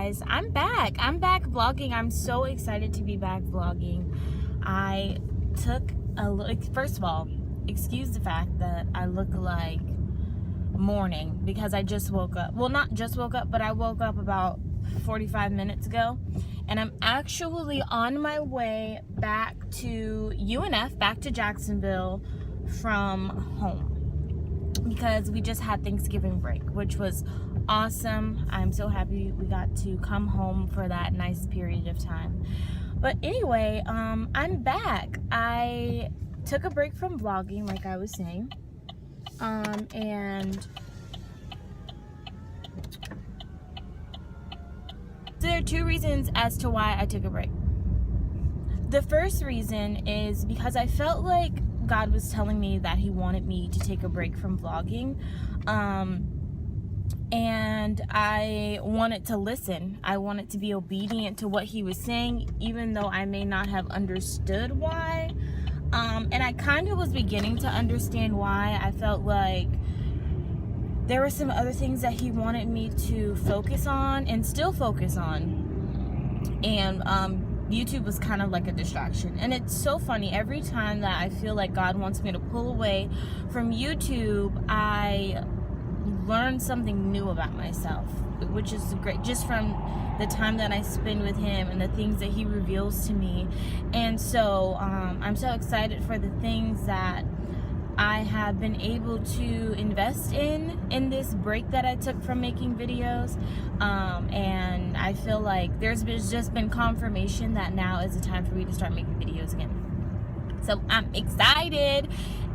guys, I'm back vlogging. I'm so excited to be back vlogging. I took a look. First of all, excuse the fact that I look like morning because I just woke up. Well, not just woke up, but I woke up about 45 minutes ago, and I'm actually on my way back to UNF, back to Jacksonville from home, because we just had Thanksgiving break, which was awesome. I'm so happy we got to come home for that nice period of time. But anyway, I'm back. I took a break from vlogging, like I was saying, and so there are two reasons as to why I took a break. The first reason is because I felt like God was telling me that he wanted me to take a break from vlogging, and I wanted to listen. I wanted to be obedient to what he was saying, even though I may not have understood why. And I kind of was beginning to understand why. I felt like there were some other things that he wanted me to focus on and still focus on, and YouTube was kind of like a distraction. And it's so funny, every time that I feel like God wants me to pull away from YouTube, I learn something new about myself, which is great, just from the time that I spend with him and the things that he reveals to me. And so I'm so excited for the things that I have been able to invest in this break that I took from making videos, and I feel like there's just been confirmation that now is the time for me to start making videos again. So I'm excited.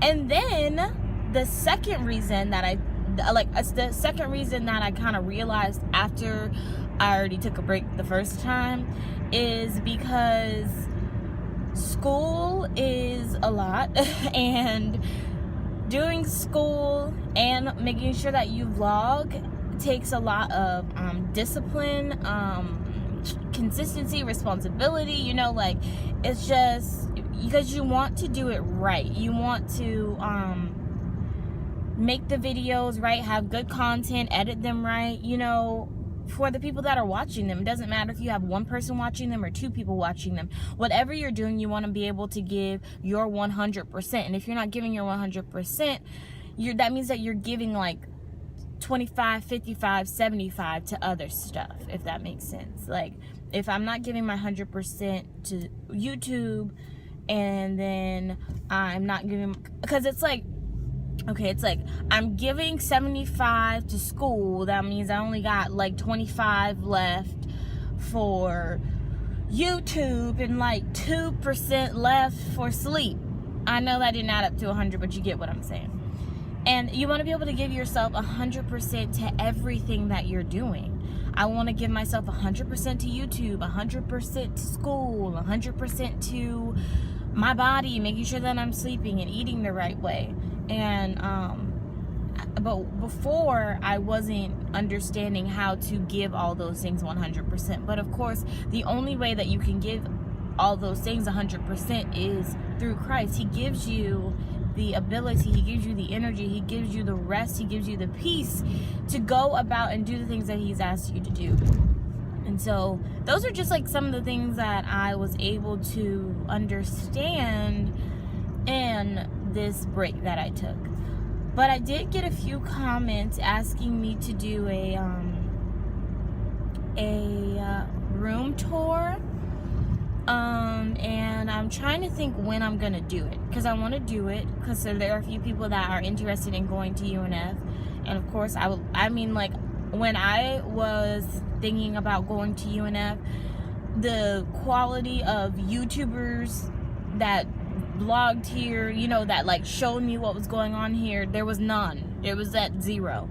And then the second reason that I kind of realized after I already took a break the first time is because school is a lot, and doing school and making sure that you vlog takes a lot of discipline, consistency, responsibility. You know, like, it's just because you want to do it right. You want to make the videos right, have good content, edit them right, you know, for the people that are watching them. It doesn't matter if you have one person watching them or two people watching them. Whatever you're doing, you want to be able to give your 100%. And if you're not giving your 100%, that means that you're giving like 25, 55, 75 to other stuff, if that makes sense. Like, if I'm not giving my 100% to YouTube, and then I'm not giving, because it's like, okay, it's like I'm giving 75 to school. That means I only got like 25 left for YouTube and like 2% left for sleep. I know that didn't add up to 100, but you get what I'm saying. And you want to be able to give yourself 100% to everything that you're doing. I want to give myself 100% to YouTube, 100% to school, 100% to my body, making sure that I'm sleeping and eating the right way. And but before, I wasn't understanding how to give all those things 100%. But of course, the only way that you can give all those things 100% is through Christ. He gives you the ability, he gives you the energy, he gives you the rest, he gives you the peace to go about and do the things that he's asked you to do. And so those are just like some of the things that I was able to understand in this break that I took. But I did get a few comments asking me to do a room tour, and I'm trying to think when I'm gonna do it, because I want to do it because there are a few people that are interested in going to UNF. And of course, I mean, like, when I was thinking about going to UNF, the quality of YouTubers that vlogged here, you know, that like showed me what was going on here, there was none. It was at zero.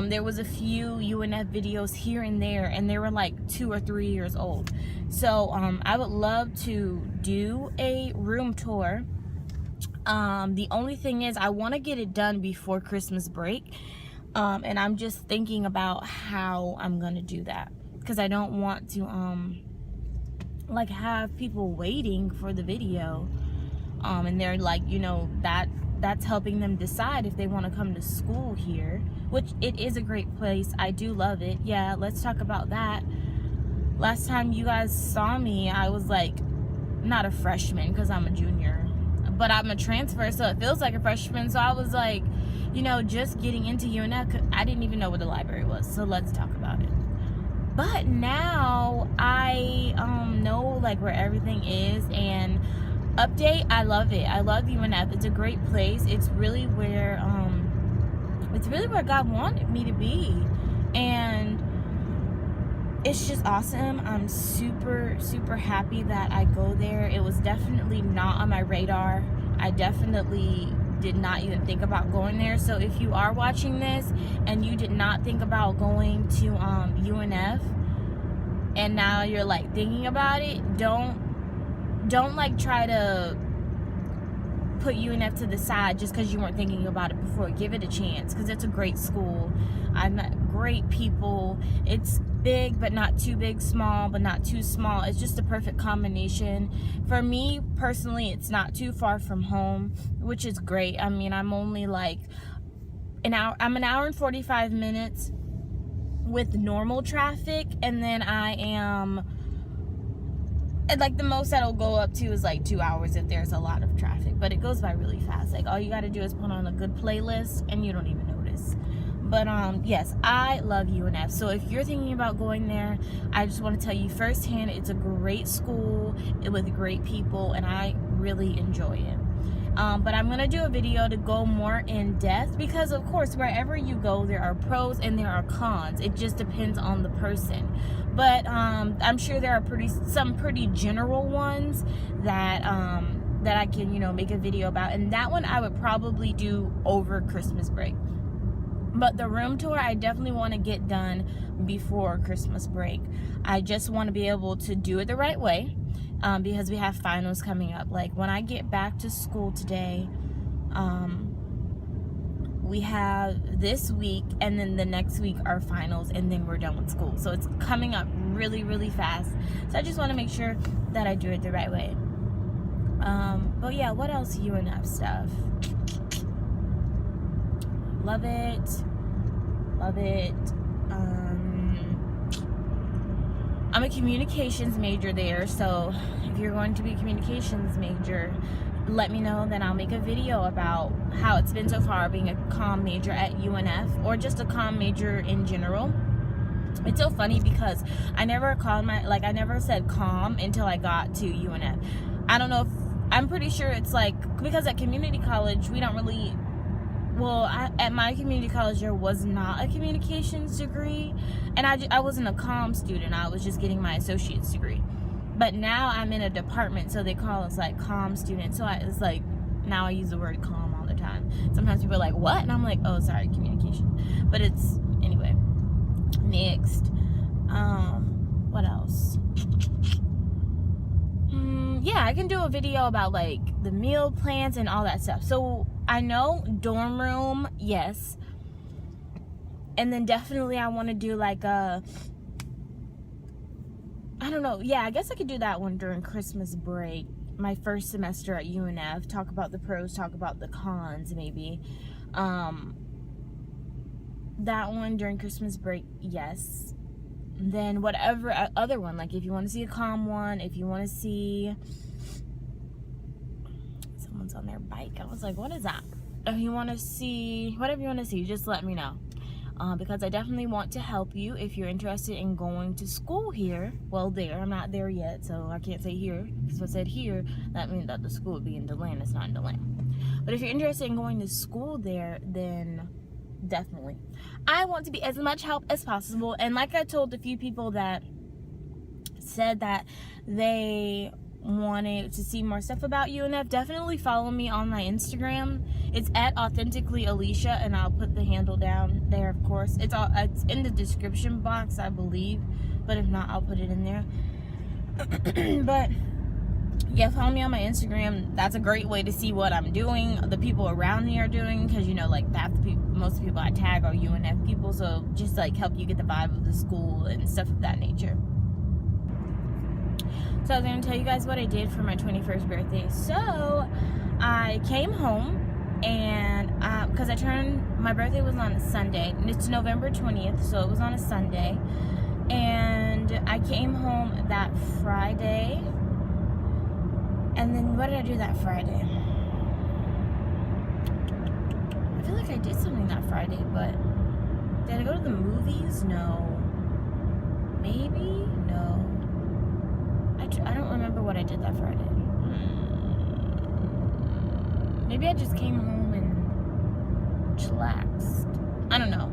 There was a few UNF videos here and there, and they were like 2 or 3 years old. So I would love to do a room tour. The only thing is, I want to get it done before Christmas break, and I'm just thinking about how I'm gonna do that, because I don't want to like have people waiting for the video, and they're like, you know, that's helping them decide if they want to come to school here, which it is a great place. I do love it. Yeah, let's talk about that. last time you guys saw me, I was like, not a freshman because I'm a junior, but I'm a transfer, so it feels like a freshman. So I was like, you know, just getting into UNF. I didn't even know what the library was, so let's talk about it. But now I know like where everything is. And update, I love it. I love UNF. It's a great place. It's really where God wanted me to be, and it's just awesome. I'm super, super happy that I go there. It was definitely not on my radar. I definitely did not even think about going there. So if you are watching this and you did not think about going to UNF, and now you're like thinking about it, don't like try to put UNF to the side just because you weren't thinking about it before. Give it a chance, because it's a great school. I met great people. It's big but not too big, small but not too small. It's just a perfect combination. For me personally, it's not too far from home, which is great. I mean, I'm only like an hour and 45 minutes with normal traffic, and then I am like, the most that'll go up to is like 2 hours if there's a lot of traffic, but it goes by really fast. Like, all you got to do is put on a good playlist and you don't even notice. But yes, I love UNF. So if you're thinking about going there, I just want to tell you firsthand, it's a great school with great people, and I really enjoy it. But I'm going to do a video to go more in depth, because of course wherever you go there are pros and there are cons. It just depends on the person. But I'm sure there are some pretty general ones that that I can, you know, make a video about, and that one I would probably do over Christmas break. But the room tour, I definitely want to get done before Christmas break. I just want to be able to do it the right way, because we have finals coming up. Like, when I get back to school today, we have this week, and then the next week are finals, and then we're done with school. So it's coming up really, really fast. So I just want to make sure that I do it the right way. But yeah, what else? UNF stuff. Love it. Love it. I'm a communications major there, so if you're going to be a communications major, let me know, then I'll make a video about how it's been so far being a comm major at UNF, or just a comm major in general. It's so funny because I never said comm until I got to UNF. I don't know if, I'm pretty sure it's like, because at community college we don't really, well, at my community college there was not a communications degree, and I wasn't a comm student. I was just getting my associate's degree. But now I'm in a department, so they call us like comm students. So it's like, now I use the word comm all the time. Sometimes people are like, what? And I'm like, oh, sorry, communication. But it's, anyway. Next. What else? Yeah, I can do a video about like the meal plans and all that stuff. So I know dorm room, yes. And then definitely I want to do like a, I don't know. Yeah, I guess I could do that one during Christmas break. My first semester at UNF. Talk about the pros, talk about the cons, maybe. That one during Christmas break, yes. Then whatever other one, like if you want to see a comm one, if you want to see, someone's on their bike. I was like, what is that? If you want to see, whatever you want to see, just let me know. Because I definitely want to help you if you're interested in going to school here. Well, there, I'm not there yet, so I can't say here. Because if I said here, that means that the school would be in DeLand. It's not in DeLand. But if you're interested in going to school there, then definitely. I want to be as much help as possible. And like I told a few people that said that they wanted to see more stuff about UNF, definitely follow me on my Instagram. It's at authentically Alisha, and I'll put the handle down there, of course. It's in the description box, I believe, but if not, I'll put it in there. But yeah, follow me on my Instagram. That's a great way to see what I'm doing, the people around me are doing, because, you know, like most people I tag are UNF people, so just like help you get the vibe of the school and stuff of that nature. So I was going to tell you guys what I did for my 21st birthday. So I came home, and because my birthday was on a Sunday, and it's November 20th, so it was on a Sunday, and And I came home that Friday. And then what did I do that Friday? I feel like I did something that Friday, but did I go to the movies? No. Maybe? No. I don't remember what I did that Friday. Maybe I just came home and chillaxed. I don't know.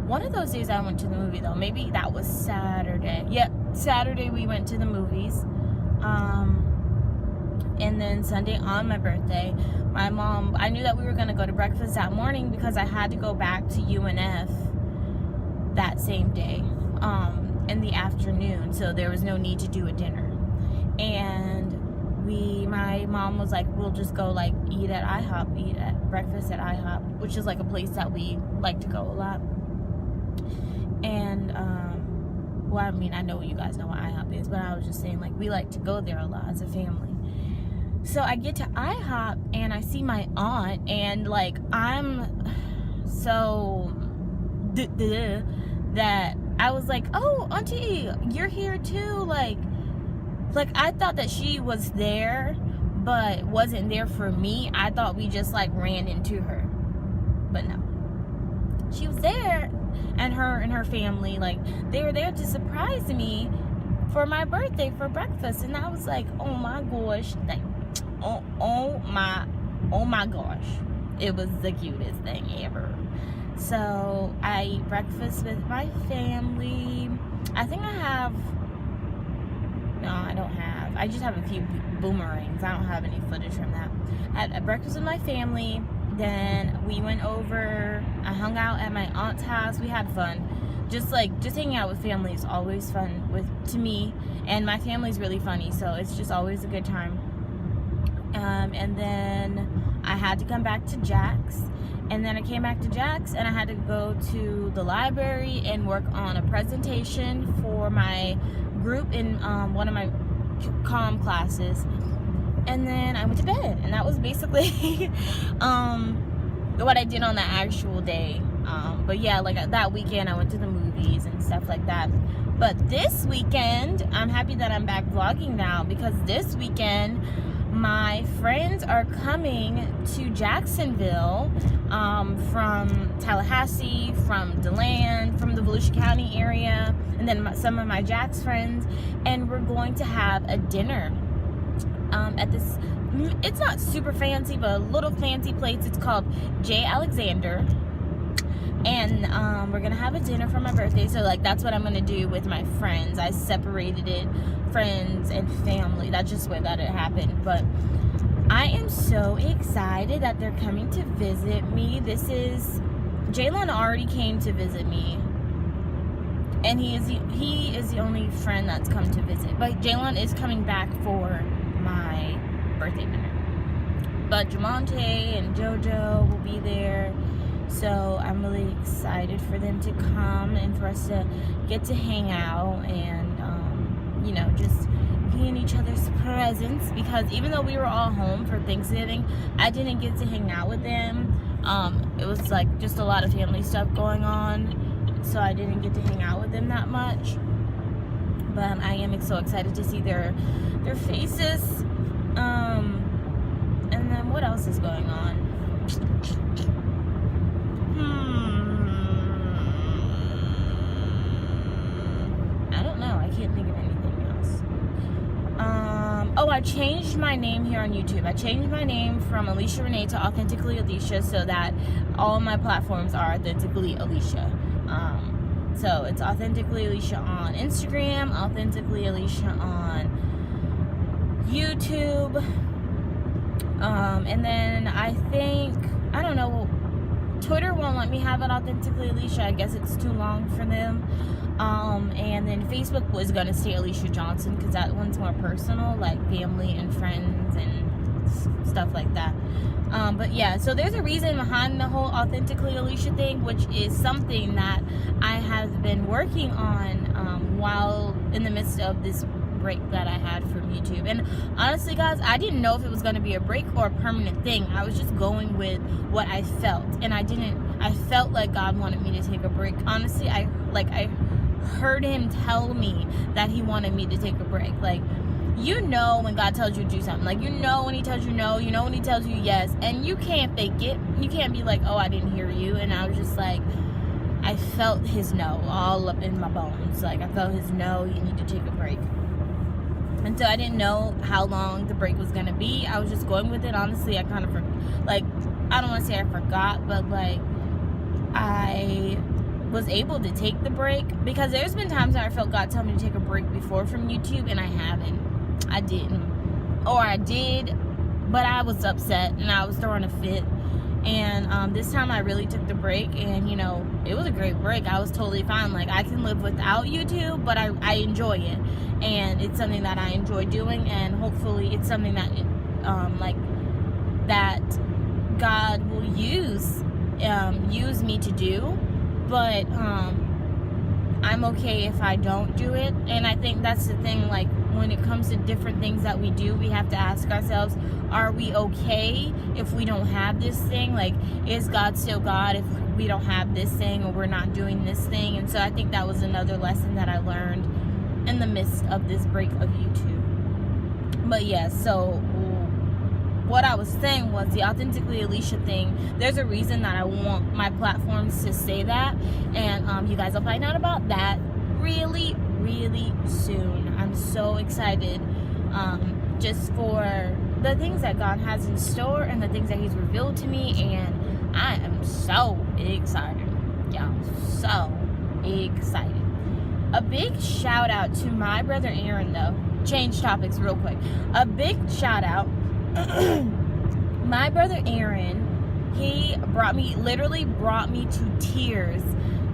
One of those days I went to the movie though. Maybe that was Saturday. Yep, Saturday we went to the movies. And then Sunday on my birthday, my mom, I knew that we were going to go to breakfast that morning because I had to go back to UNF that same day in the afternoon. So there was no need to do a dinner. And my mom was like, we'll just go like eat at IHOP, eat at breakfast at IHOP, which is like a place that we like to go a lot. And, well, I mean, I know you guys know what IHOP is, but I was just saying, like, we like to go there a lot as a family. So I get to IHOP and I see my aunt, and like, I'm so that I was like, oh, auntie, you're here too. Like I thought that she was there, but wasn't there for me. I thought we just like ran into her, but no, she was there, and her family, like, they were there to surprise me for my birthday for breakfast. And I was like, oh my gosh, like, oh my gosh, it was the cutest thing ever. So I eat breakfast with my family. I think I have, no, I don't have, I just have a few boomerangs. I don't have any footage from that. I had a breakfast with my family. Then we went over, I hung out at my aunt's house. We had fun. Just hanging out with family is always fun to me, and my family's really funny, so it's just always a good time. And then I had to come back to Jack's, and then I came back to Jack's and I had to go to the library and work on a presentation for my group in one of my comm classes. And then I went to bed, and that was basically what I did on the actual day. But yeah, like that weekend I went to the movies and stuff like that. But this weekend, I'm happy that I'm back vlogging now, because this weekend my friends are coming to Jacksonville from Tallahassee, from DeLand, from the Volusia County area, and then some of my Jack's friends, and we're going to have a dinner at this, it's not super fancy, but a little fancy place. It's called J. Alexander, and we're gonna have a dinner for my birthday. So like, that's what I'm gonna do with my friends. I separated it, friends and family. That's just where that it happened. But I am so excited that they're coming to visit me. Jalen already came to visit me, and he is the only friend that's come to visit. But Jalen is coming back for my birthday dinner. But Jamonte and JoJo will be there. So I'm really excited for them to come and for us to get to hang out and, you know, just be in each other's presence. Because even though we were all home for Thanksgiving, I didn't get to hang out with them. It was like just a lot of family stuff going on, so I didn't get to hang out with them that much. But I am so excited to see their faces. And then what else is going on? I don't know. I can't think of anything else. Oh, I changed my name here on YouTube. I changed my name from Alisha Renee to Authentically Alisha, so that all my platforms are Authentically Alisha. So it's Authentically Alisha on Instagram, Authentically Alisha on YouTube. And then I think, I don't know, Twitter won't let me have it Authentically Alisha. I guess it's too long for them. And then Facebook was gonna stay Alisha Johnson, because that one's more personal, like family and friends and stuff like that. But yeah, so there's a reason behind the whole Authentically Alisha thing, which is something that I have been working on while in the midst of this break that I had from YouTube. And honestly, guys, I didn't know if it was going to be a break or a permanent thing. I was just going with what I felt, and I felt like God wanted me to take a break. Honestly, I heard him tell me that he wanted me to take a break. Like, you know when God tells you to do something. Like, you know when he tells you no, you know when he tells you yes, and you can't fake it. You can't be like, oh, I didn't hear you. And I was just like, I felt his no all up in my bones. Like, I felt his no, you need to take a break. And so I didn't know how long the break was going to be. I was just going with it. Honestly, I kind of, like, I don't want to say I forgot, but, like, I was able to take the break. Because there's been times where I felt God tell me to take a break before from YouTube, and I haven't. I didn't. Or I did, but I was upset, and I was throwing a fit. And this time I really took the break, and, you know, it was a great break. I was totally fine. Like, I can live without YouTube, but I enjoy it. And it's something that I enjoy doing, and hopefully it's something that, like, that God will use me to do. But I'm okay if I don't do it. And I think that's the thing, like, when it comes to different things that we do, we have to ask ourselves, are we okay if we don't have this thing? Like, is God still God if we don't have this thing, or we're not doing this thing? And so I think that was another lesson that I learned in the midst of this break of YouTube. But yeah, so what I was saying was the Authentically Alisha thing. There's a reason that I want my platforms to say that, and you guys will find out about that really, really soon. I'm so excited, just for the things that God has in store and the things that he's revealed to me, and I am so excited, y'all, so excited. A big shout out to my brother Aaron, though. Change topics real quick. A big shout out. My brother Aaron, he literally brought me to tears.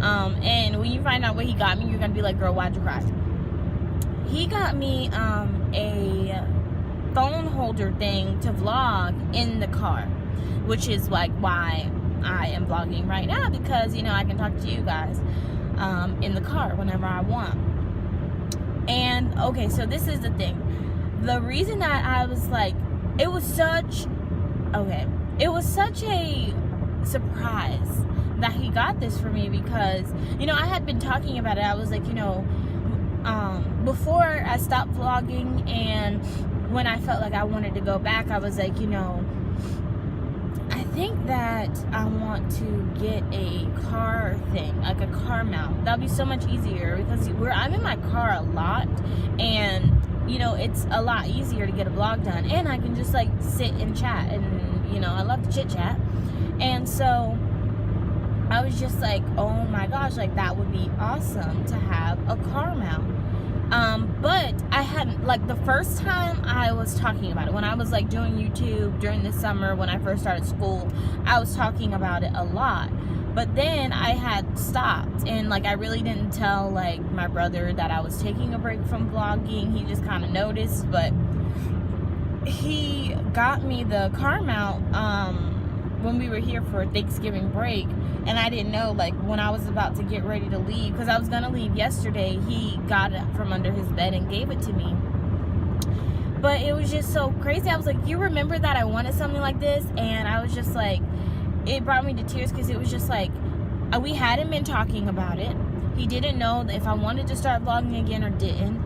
And when you find out what he got me, you're gonna be like, girl, why'd you cry? He got me a phone holder thing to vlog in the car, which is like why I am vlogging right now, because, you know, I can talk to you guys in the car whenever I want. And okay, so this is the thing. The reason that I was like, it was such a surprise that he got this for me, because, you know, I had been talking about it. I was like, you know, before I stopped vlogging, and when I felt like I wanted to go back, I was like, you know, I think that I want to get a car thing, like a car mount. That'll be so much easier, because I'm in my car a lot, and, you know, it's a lot easier to get a vlog done, and I can just, like, sit and chat, and, you know, I love to chit chat. And so I was just like, oh my gosh, like, that would be awesome to have a car mount. But I hadn't, like, the first time I was talking about it, when I was, like, doing YouTube during the summer when I first started school, I was talking about it a lot. But then I had stopped, and, like, I really didn't tell, like, my brother that I was taking a break from vlogging. He just kind of noticed, but he got me the car mount when we were here for Thanksgiving break, and I didn't know, like, when I was about to get ready to leave, because I was gonna leave yesterday, he got it from under his bed and gave it to me. But it was just so crazy. I was like, you remember that I wanted something like this? And I was just like, it brought me to tears, because it was just like, we hadn't been talking about it. He didn't know if I wanted to start vlogging again or didn't.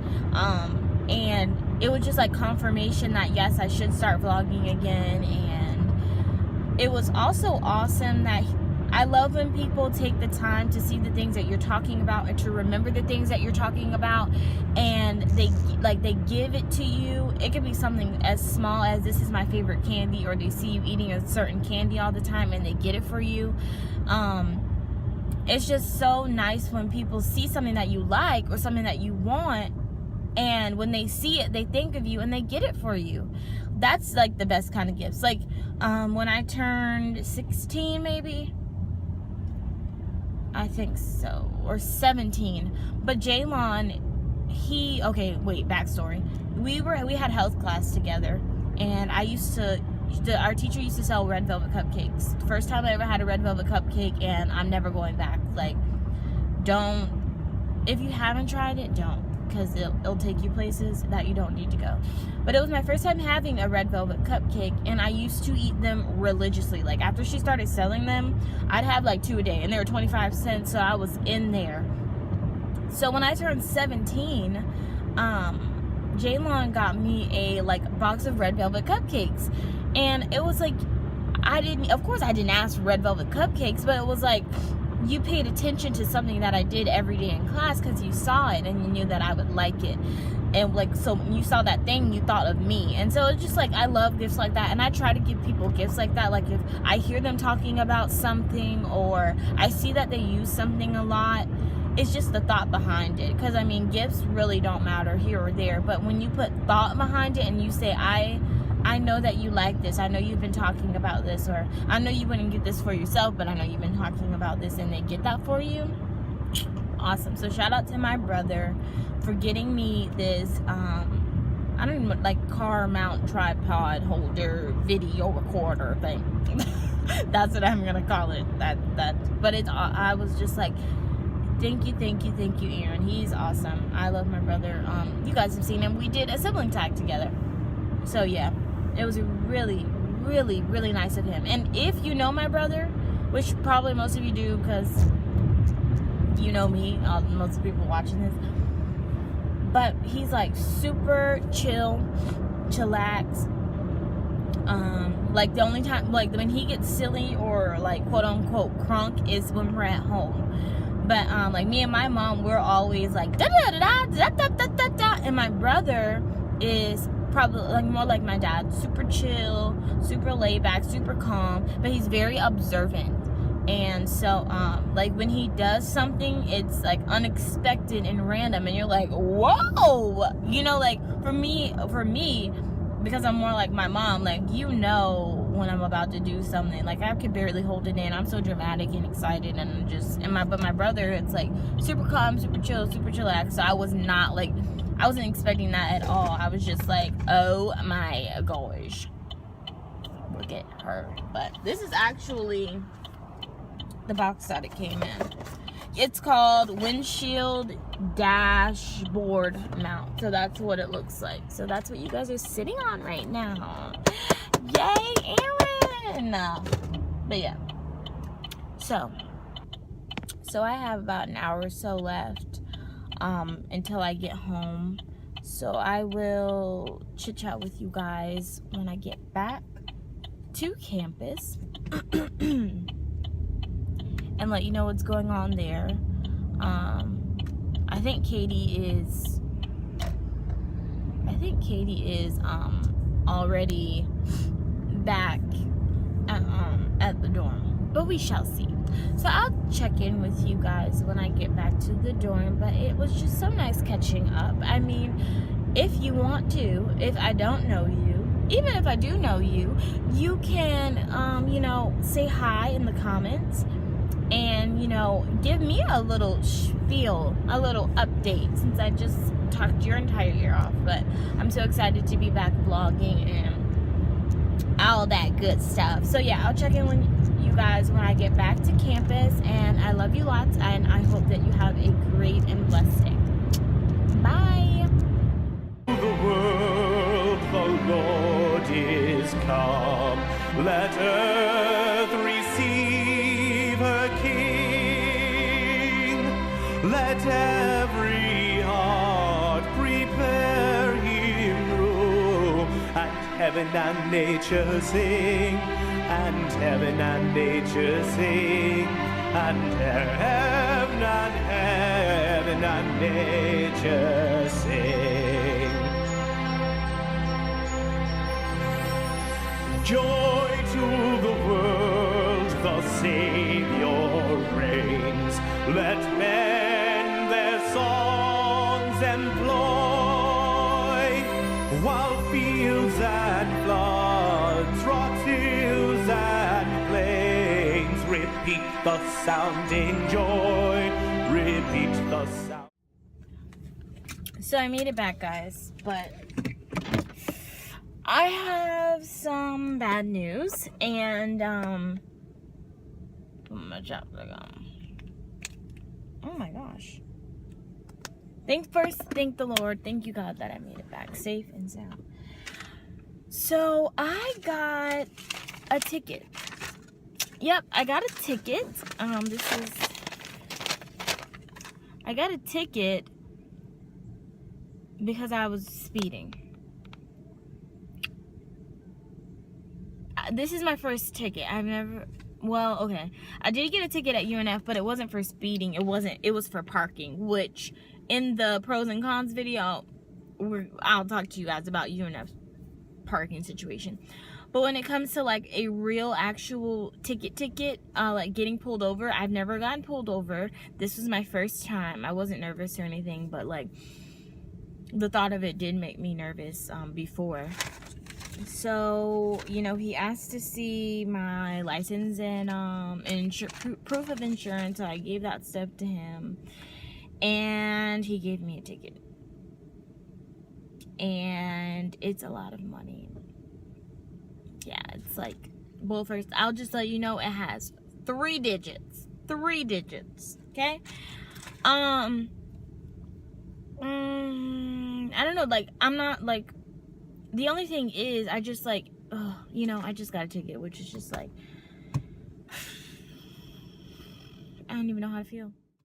And it was just like confirmation that yes, I should start vlogging again. And it was also awesome that I love when people take the time to see the things that you're talking about and to remember the things that you're talking about, and they give it to you. It could be something as small as, this is my favorite candy, or they see you eating a certain candy all the time and they get it for you. It's just so nice when people see something that you like or something that you want, and when they see it, they think of you and they get it for you. That's like the best kind of gifts. Like when I turned 16, maybe, I think so, or 17. But Jaylon, backstory. We had health class together, and our teacher used to sell red velvet cupcakes. First time I ever had a red velvet cupcake, and I'm never going back. Like, if you haven't tried it, don't, because it'll take you places that you don't need to go. But it was my first time having a red velvet cupcake, and I used to eat them religiously. Like, after she started selling them, I'd have like 2 a day, and they were 25 cents, so I was in there. So when I turned 17, Jaylon got me a like box of red velvet cupcakes, and it was like, of course I didn't ask for red velvet cupcakes, but it was like, you paid attention to something that I did every day in class because you saw it and you knew that I would like it. And like, so when you saw that thing, you thought of me. And so it's just like, I love gifts like that, and I try to give people gifts like that. Like if I hear them talking about something, or I see that they use something a lot, it's just the thought behind it. Because I mean, gifts really don't matter here or there, but when you put thought behind it and you say, I know that you like this, I know you've been talking about this, or I know you wouldn't get this for yourself, but I know you've been talking about this, and they get that for you, awesome. So shout out to my brother for getting me this I don't even, like, car mount tripod holder video recorder thing. That's what I'm gonna call it. But it's, I was just like, thank you, Aaron. He's awesome. I love my brother. You guys have seen him. We did a sibling tag together. So yeah, it was really, really, really nice of him. And if you know my brother, which probably most of you do because you know me, most of the people watching this, but he's like super chill, chillax. Like the only time, like when he gets silly or like quote unquote crunk is when we're at home. But like me and my mom, we're always like da da da da da da da da, and my brother is probably like more like my dad, super chill, super laid back, super calm, but he's very observant. And so like when he does something, it's like unexpected and random, and you're like, whoa, you know, like for me, because I'm more like my mom, like, you know, when I'm about to do something, like I could barely hold it in. I'm so dramatic and excited, and just, but my brother, it's like super calm, super chill, super chillax. So I wasn't expecting that at all. I was just like, oh my gosh, look at her. But this is actually the box that it came in. It's called windshield dashboard mount. So that's what it looks like. So that's what you guys are sitting on right now. Yay, Aaron! But yeah. So I have about an hour or so left until I get home. So I will chit chat with you guys when I get back to campus. And let you know what's going on there. I think Katie is already back at the dorm, but we shall see. So I'll check in with you guys when I get back to the dorm. But it was just so nice catching up. I mean, if you want to, if I don't know you, even if I do know you, you can you know, say hi in the comments. And, you know, give me a little spiel, a little update, since I just talked your entire year off. But I'm so excited to be back vlogging and all that good stuff. So yeah, I'll check in with you guys when I get back to campus. And I love you lots, and I hope that you have a great and blessed day. Bye. The world, the Lord is come. Let earth receive her King. Let every heart prepare him room. And heaven and nature sing. And heaven and nature sing. And heaven and nature sing. Joy to the world, the Savior reigns. Let men their songs employ, while fields and floods, rocks, hills and plains repeat the sounding joy, repeat the sound. So I made it back, guys, but I have some bad news, and oh my gosh. Thank the Lord, thank you God that I made it back safe and sound. So I got a ticket. Yep, I got a ticket. I got a ticket because I was speeding. This is my first ticket. I've never, well, okay. I did get a ticket at UNF, but it wasn't for speeding. It was for parking, which in the pros and cons video, I'll talk to you guys about UNF's parking situation. But when it comes to like a real actual ticket, like getting pulled over, I've never gotten pulled over. This was my first time. I wasn't nervous or anything, but like the thought of it did make me nervous before. So, you know, he asked to see my license and proof of insurance. So I gave that stuff to him, and he gave me a ticket. And it's a lot of money. Yeah, it's like, well, first, I'll just let you know it has 3 digits. 3 digits, okay? I don't know, like, I'm not, like, the only thing is, I just, like, you know, I just got a ticket, which is just, like, I don't even know how to feel.